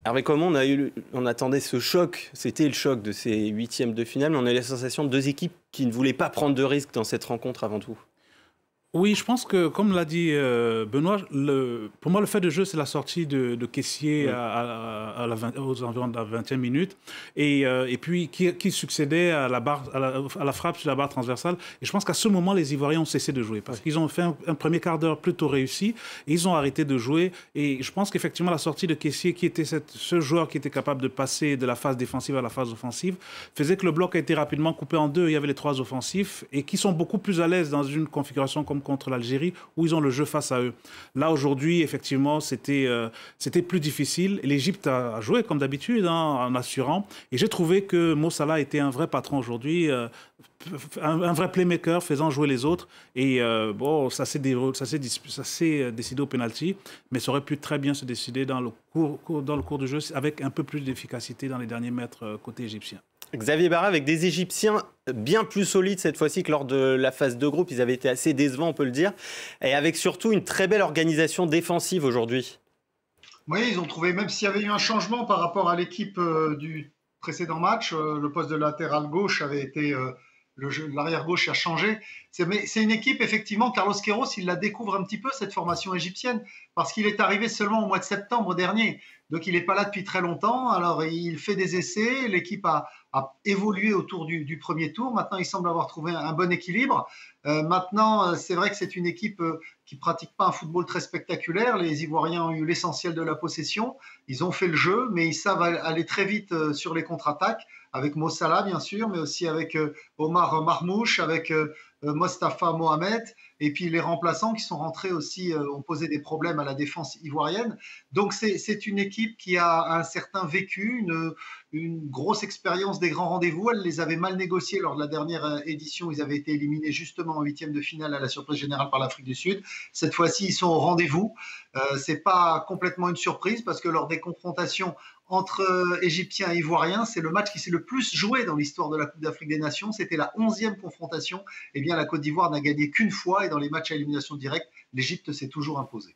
Hervé Comment, on attendait ce choc, c'était le choc de ces huitièmes de finale, mais on a eu la sensation de deux équipes qui ne voulaient pas prendre de risques dans cette rencontre avant tout. Oui, je pense que, comme l'a dit Benoît, pour moi, le fait de jeu, c'est la sortie de Kessié aux environs de la 20e minute, et puis qui succédait à la frappe sur la barre transversale. Et je pense qu'à ce moment, les Ivoiriens ont cessé de jouer, parce qu'ils ont fait un premier quart d'heure plutôt réussi, et ils ont arrêté de jouer. Et je pense qu'effectivement, la sortie de Kessié, qui était ce joueur qui était capable de passer de la phase défensive à la phase offensive, faisait que le bloc a été rapidement coupé en deux. Il y avait les trois offensifs, et qui sont beaucoup plus à l'aise dans une configuration comme contre l'Algérie, où ils ont le jeu face à eux. Là, aujourd'hui, effectivement, c'était plus difficile. L'Égypte a joué comme d'habitude, en assurant. Et j'ai trouvé que Mo Salah était un vrai patron aujourd'hui, un vrai playmaker, faisant jouer les autres. Et bon, ça s'est décidé au penalty, mais ça aurait pu très bien se décider dans le cours du jeu, avec un peu plus d'efficacité dans les derniers mètres côté égyptien. Xavier Barra avec des Égyptiens bien plus solides cette fois-ci que lors de la phase de groupe. Ils avaient été assez décevants, on peut le dire. Et avec surtout une très belle organisation défensive aujourd'hui. Oui, ils ont trouvé, même s'il y avait eu un changement par rapport à l'équipe du précédent match, le poste de latéral gauche avait été... l'arrière gauche a changé. Mais c'est une équipe, effectivement, Carlos Queiroz, il la découvre un petit peu, cette formation égyptienne, parce qu'il est arrivé seulement au mois de septembre dernier. Donc, il n'est pas là depuis très longtemps. Alors, il fait des essais. L'équipe a évolué autour du premier tour. Maintenant, il semble avoir trouvé un bon équilibre. Maintenant, c'est vrai que c'est une équipe qui ne pratique pas un football très spectaculaire. Les Ivoiriens ont eu l'essentiel de la possession. Ils ont fait le jeu, mais ils savent aller très vite sur les contre-attaques, avec Mo Salah, bien sûr, mais aussi avec Omar Marmouche, avec Mostafa Mohamed, et puis les remplaçants qui sont rentrés aussi ont posé des problèmes à la défense ivoirienne. Donc c'est une équipe qui a un certain vécu, une grosse expérience des grands rendez-vous. Elle les avait mal négociés lors de la dernière édition. Ils avaient été éliminés justement en huitième de finale à la surprise générale par l'Afrique du Sud. Cette fois-ci, ils sont au rendez-vous. C'est pas complètement une surprise parce que lors des confrontations entre Égyptiens et Ivoiriens, c'est le match qui s'est le plus joué dans l'histoire de la Coupe d'Afrique des Nations. C'était la 11e confrontation. Eh bien, la Côte d'Ivoire n'a gagné qu'une fois et dans les matchs à élimination directe, l'Égypte s'est toujours imposée.